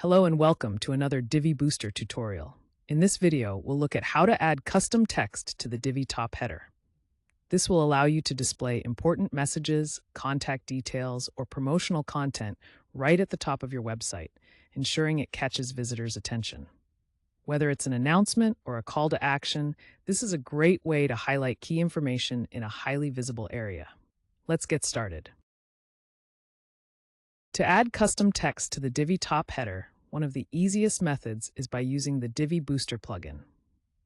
Hello and welcome to another Divi Booster tutorial. In this video, we'll look at how to add custom text to the Divi top header. This will allow you to display important messages, contact details, or promotional content right at the top of your website, ensuring it catches visitors' attention. Whether it's an announcement or a call to action, this is a great way to highlight key information in a highly visible area. Let's get started. To add custom text to the Divi top header, one of the easiest methods is by using the Divi Booster plugin.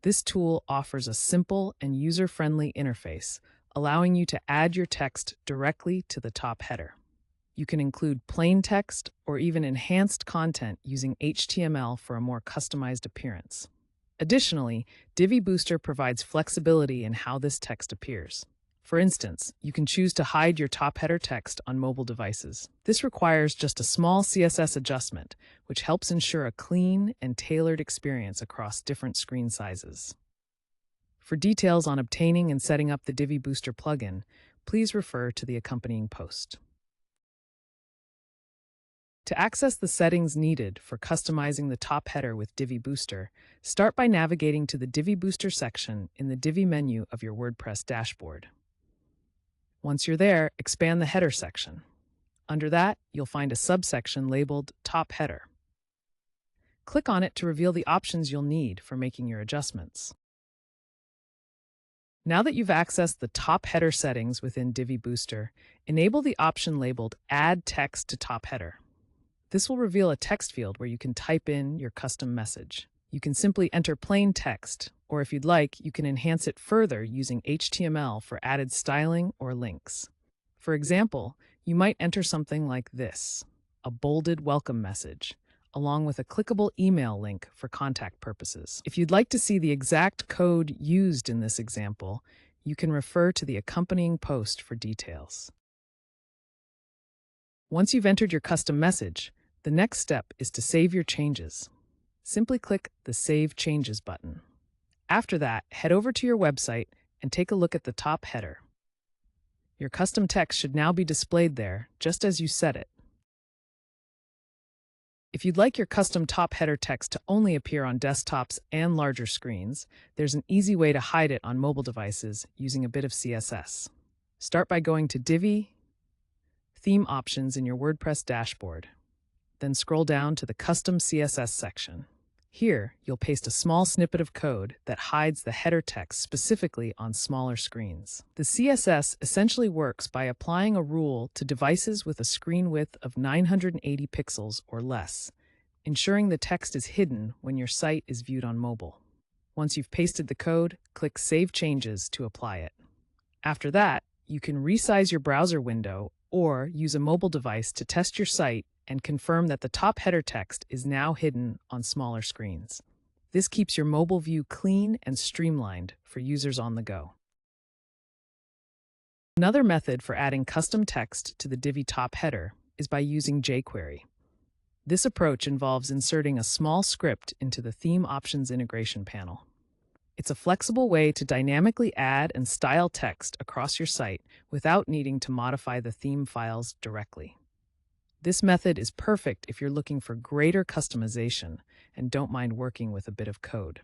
This tool offers a simple and user-friendly interface, allowing you to add your text directly to the top header. You can include plain text or even enhanced content using HTML for a more customized appearance. Additionally, Divi Booster provides flexibility in how this text appears. For instance, you can choose to hide your top header text on mobile devices. This requires just a small CSS adjustment, which helps ensure a clean and tailored experience across different screen sizes. For details on obtaining and setting up the Divi Booster plugin, please refer to the accompanying post. To access the settings needed for customizing the top header with Divi Booster, start by navigating to the Divi Booster section in the Divi menu of your WordPress dashboard. Once you're there, expand the header section. Under that, you'll find a subsection labeled Top Header. Click on it to reveal the options you'll need for making your adjustments. Now that you've accessed the top header settings within Divi Booster, enable the option labeled Add Text to Top Header. This will reveal a text field where you can type in your custom message. You can simply enter plain text, or if you'd like, you can enhance it further using HTML for added styling or links. For example, you might enter something like this, a bolded welcome message, along with a clickable email link for contact purposes. If you'd like to see the exact code used in this example, you can refer to the accompanying post for details. Once you've entered your custom message, the next step is to save your changes. Simply click the Save Changes button. After that, head over to your website and take a look at the top header. Your custom text should now be displayed there, just as you set it. If you'd like your custom top header text to only appear on desktops and larger screens, there's an easy way to hide it on mobile devices using a bit of CSS. Start by going to Divi, Theme Options in your WordPress dashboard. Then scroll down to the Custom CSS section. Here, you'll paste a small snippet of code that hides the header text specifically on smaller screens. The CSS essentially works by applying a rule to devices with a screen width of 980 pixels or less, ensuring the text is hidden when your site is viewed on mobile. Once you've pasted the code, click Save Changes to apply it. After that, you can resize your browser window or use a mobile device to test your site and confirm that the top header text is now hidden on smaller screens. This keeps your mobile view clean and streamlined for users on the go. Another method for adding custom text to the Divi top header is by using jQuery. This approach involves inserting a small script into the Theme Options integration panel. It's a flexible way to dynamically add and style text across your site without needing to modify the theme files directly. This method is perfect if you're looking for greater customization and don't mind working with a bit of code.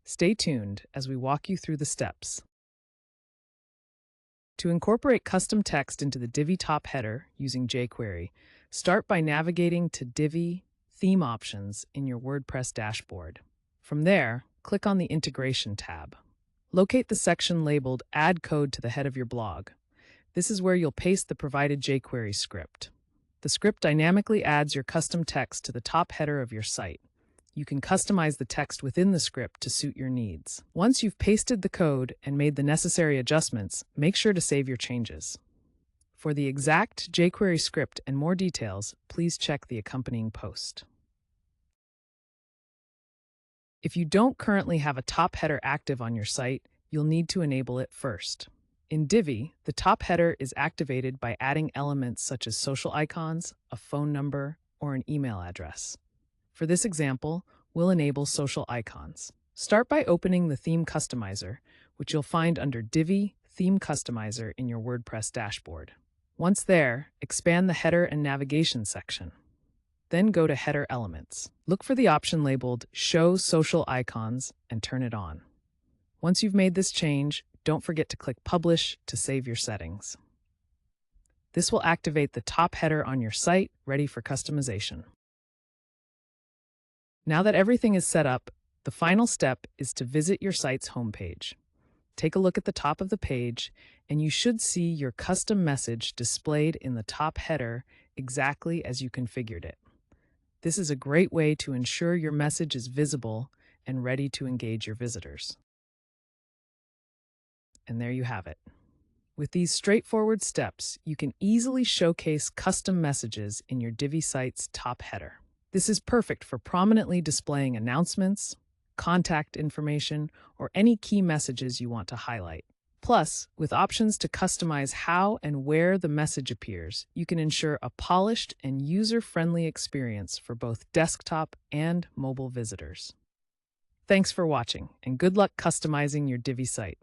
Stay tuned as we walk you through the steps. To incorporate custom text into the Divi top header using jQuery, start by navigating to Divi Theme Options in your WordPress dashboard. From there, click on the Integration tab. Locate the section labeled Add Code to the head of your blog. This is where you'll paste the provided jQuery script. The script dynamically adds your custom text to the top header of your site. You can customize the text within the script to suit your needs. Once you've pasted the code and made the necessary adjustments, make sure to save your changes. For the exact jQuery script and more details, please check the accompanying post. If you don't currently have a top header active on your site, you'll need to enable it first. In Divi, the top header is activated by adding elements such as social icons, a phone number, or an email address. For this example, we'll enable social icons. Start by opening the Theme Customizer, which you'll find under Divi Theme Customizer in your WordPress dashboard. Once there, expand the header and navigation section. Then go to Header Elements. Look for the option labeled Show Social Icons and turn it on. Once you've made this change, don't forget to click Publish to save your settings. This will activate the top header on your site, ready for customization. Now that everything is set up, the final step is to visit your site's homepage. Take a look at the top of the page, and you should see your custom message displayed in the top header exactly as you configured it. This is a great way to ensure your message is visible and ready to engage your visitors. And there you have it. With these straightforward steps, you can easily showcase custom messages in your Divi site's top header. This is perfect for prominently displaying announcements, contact information, or any key messages you want to highlight. Plus, with options to customize how and where the message appears, you can ensure a polished and user-friendly experience for both desktop and mobile visitors. Thanks for watching, and good luck customizing your Divi site.